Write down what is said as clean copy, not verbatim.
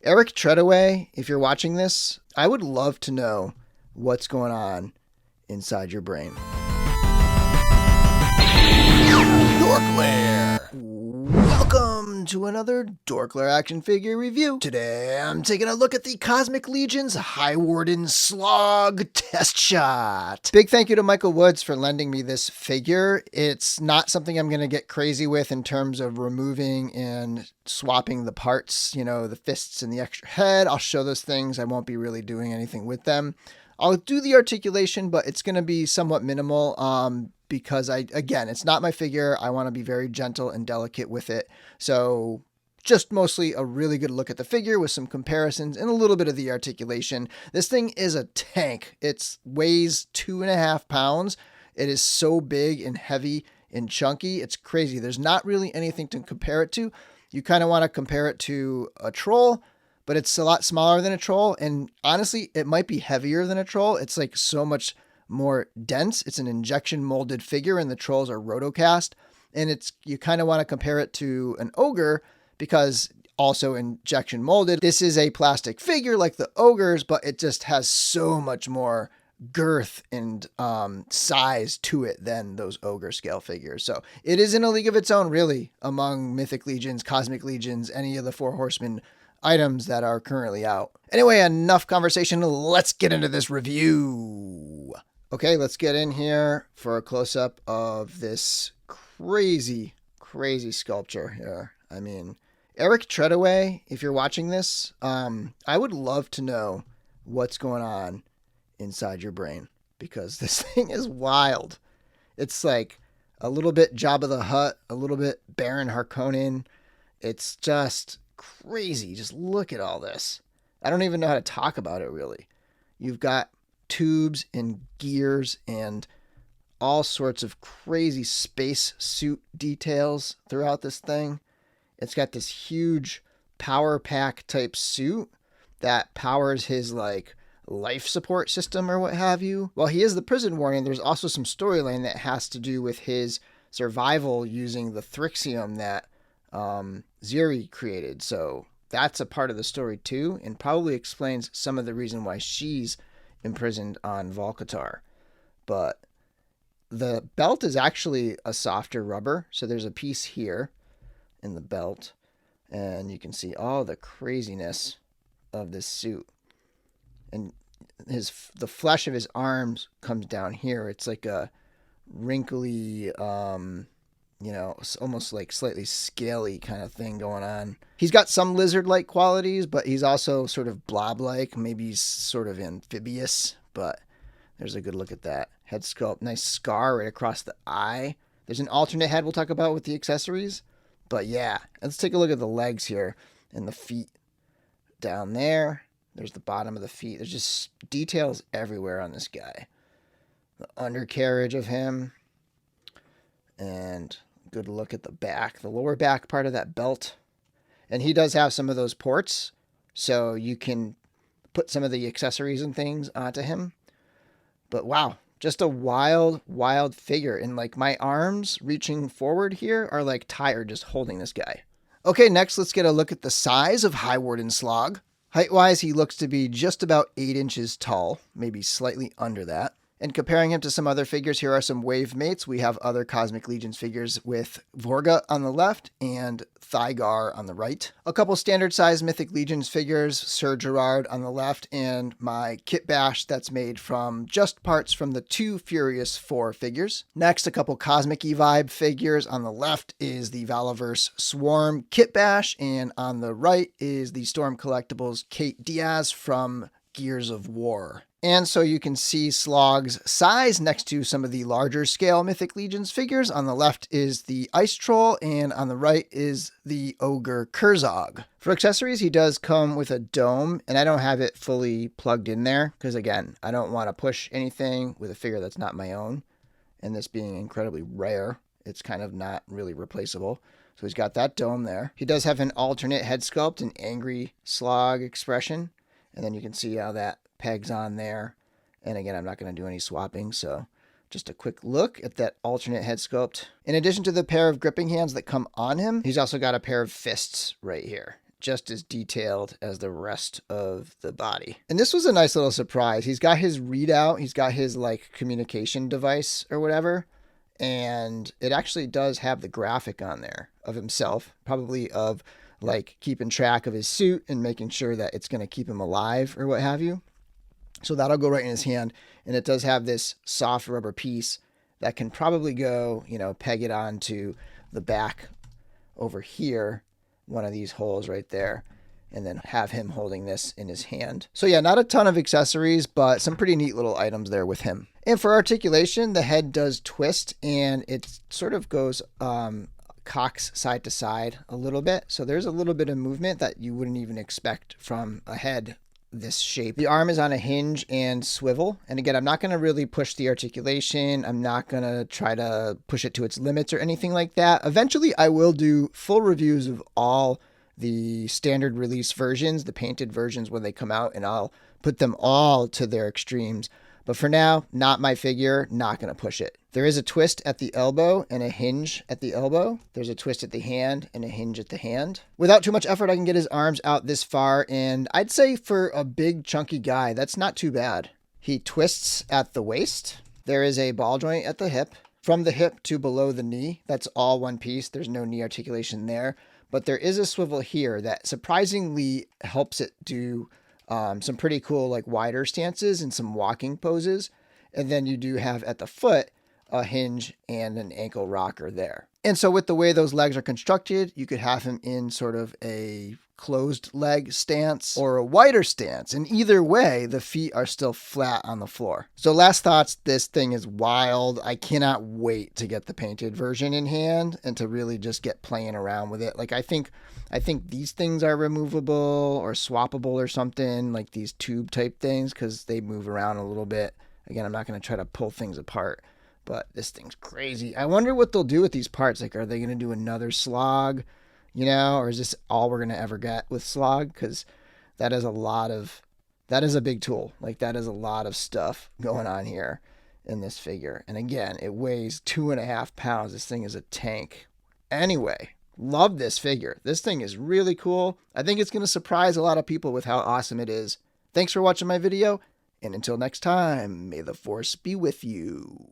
Eric Treadaway, if you're watching this, I would love to know what's going on inside your brain. DorkLair! Welcome to another DorkLair action figure review. Today I'm taking a look at the Cosmic Legions Highwarden Slogg test shot. Big thank you to Michael Woods for lending me this figure. It's not something I'm going to get crazy with in terms of removing and swapping the parts, you know, the fists and the extra head. I'll show those things. I won't be really doing anything with them. I'll do the articulation, but it's going to be somewhat minimal because again, it's not my figure. I want to be very gentle and delicate with it. So just mostly a really good look at the figure with some comparisons and a little bit of the articulation. This thing is a tank. It weighs 2.5 pounds. It is so big and heavy and chunky. It's crazy. There's not really anything to compare it to. You kind of want to compare it to a troll, but it's a lot smaller than a troll. And honestly, it might be heavier than a troll. It's like so much more dense. It's an injection molded figure and the trolls are rotocast. And you kind of want to compare it to an ogre because also injection molded. This is a plastic figure like the ogres, but it just has so much more girth and size to it than those ogre scale figures. So it is in a league of its own, really, among Mythic Legions, Cosmic Legions, any of the Four Horsemen items that are currently out. Anyway, enough conversation. Let's get into this review. Okay, let's get in here for a close-up of this crazy, crazy sculpture here. I mean, Eric Treadaway, if you're watching this, I would love to know what's going on inside your brain because this thing is wild. It's like a little bit Jabba the Hutt, a little bit Baron Harkonnen. It's just crazy. Just look at all this. I don't even know how to talk about it, really. You've got tubes and gears and all sorts of crazy space suit details throughout this thing. It's got this huge power pack type suit that powers his like life support system or what have you. While he is the prison warden, there's also some storyline that has to do with his survival using the Thrixium that Ziri created. So that's a part of the story too, and probably explains some of the reason why she's imprisoned on Volcatar. But the belt is actually a softer rubber. So there's a piece here in the belt, and you can see all the craziness of this suit. And the flesh of his arms comes down here. It's like a wrinkly, almost like slightly scaly kind of thing going on. He's got some lizard-like qualities, but he's also sort of blob-like. Maybe he's sort of amphibious, but there's a good look at that. Head sculpt, nice scar right across the eye. There's an alternate head we'll talk about with the accessories. But yeah, let's take a look at the legs here and the feet down there. There's the bottom of the feet. There's just details everywhere on this guy. The undercarriage of him. And good look at the back, the lower back part of that belt. And he does have some of those ports, so you can put some of the accessories and things onto him. But wow, just a wild, wild figure. And like my arms reaching forward here are like tired just holding this guy. Okay, next let's get a look at the size of Highwarden Slogg. Height-wise, he looks to be just about 8 inches tall, maybe slightly under that. And comparing him to some other figures, here are some wave mates. We have other Cosmic Legions figures with Vorga on the left and Thygar on the right. A couple standard size Mythic Legions figures, Sir Gerard on the left, and my kit bash that's made from just parts from the 2 Furious 4 figures. Next, a couple Cosmic Vibe figures. On the left is the Valaverse Swarm kit bash, and on the right is the Storm Collectibles Kate Diaz from Gears of War. And so you can see Slogg's size next to some of the larger scale Mythic Legions figures. On the left is the Ice Troll, and on the right is the Ogre Kurzog. For accessories, he does come with a dome, and I don't have it fully plugged in there because, again, I don't want to push anything with a figure that's not my own. And this being incredibly rare, it's kind of not really replaceable. So he's got that dome there. He does have an alternate head sculpt, an angry Slogg expression. And then you can see how that pegs on there. And again, I'm not going to do any swapping, so just a quick look at that alternate head sculpt. In addition to the pair of gripping hands that come on him, he's also got a pair of fists right here. just as detailed as the rest of the body. And this was a nice little surprise. He's got his readout. He's got his like communication device or whatever. And it actually does have the graphic on there of himself, probably of like keeping track of his suit and making sure that it's going to keep him alive or what have you. So that'll go right in his hand. And it does have this soft rubber piece that can probably go, peg it onto the back over here, one of these holes right there, and then have him holding this in his hand. So yeah, not a ton of accessories, but some pretty neat little items there with him. And for articulation, the head does twist and it sort of goes cocks side to side a little bit. So there's a little bit of movement that you wouldn't even expect from a head this shape. The arm is on a hinge and swivel. And again, I'm not going to really push the articulation. I'm not going to try to push it to its limits or anything like that. Eventually, I will do full reviews of all the standard release versions, the painted versions when they come out, and I'll put them all to their extremes. But for now, not my figure, not going to push it. There is a twist at the elbow and a hinge at the elbow. There's a twist at the hand and a hinge at the hand. Without too much effort, I can get his arms out this far, and I'd say for a big, chunky guy, that's not too bad. He twists at the waist. There is a ball joint at the hip. From the hip to below the knee, that's all one piece. There's no knee articulation there. But there is a swivel here that surprisingly helps it do some pretty cool like wider stances and some walking poses. And then you do have at the foot a hinge and an ankle rocker there. And so with the way those legs are constructed, you could have him in sort of a closed leg stance or a wider stance. And either way, the feet are still flat on the floor. So last thoughts, this thing is wild. I cannot wait to get the painted version in hand and to really just get playing around with it. Like I think these things are removable or swappable or something, like these tube type things, because they move around a little bit. Again, I'm not going to try to pull things apart, but this thing's crazy. I wonder what they'll do with these parts. Like, are they going to do another Slogg, or is this all we're going to ever get with Slogg? Because that is a big tool. Like, that is a lot of stuff going on here in this figure. And again, it weighs 2.5 pounds. This thing is a tank. Anyway, love this figure. This thing is really cool. I think it's going to surprise a lot of people with how awesome it is. Thanks for watching my video. And until next time, may the force be with you.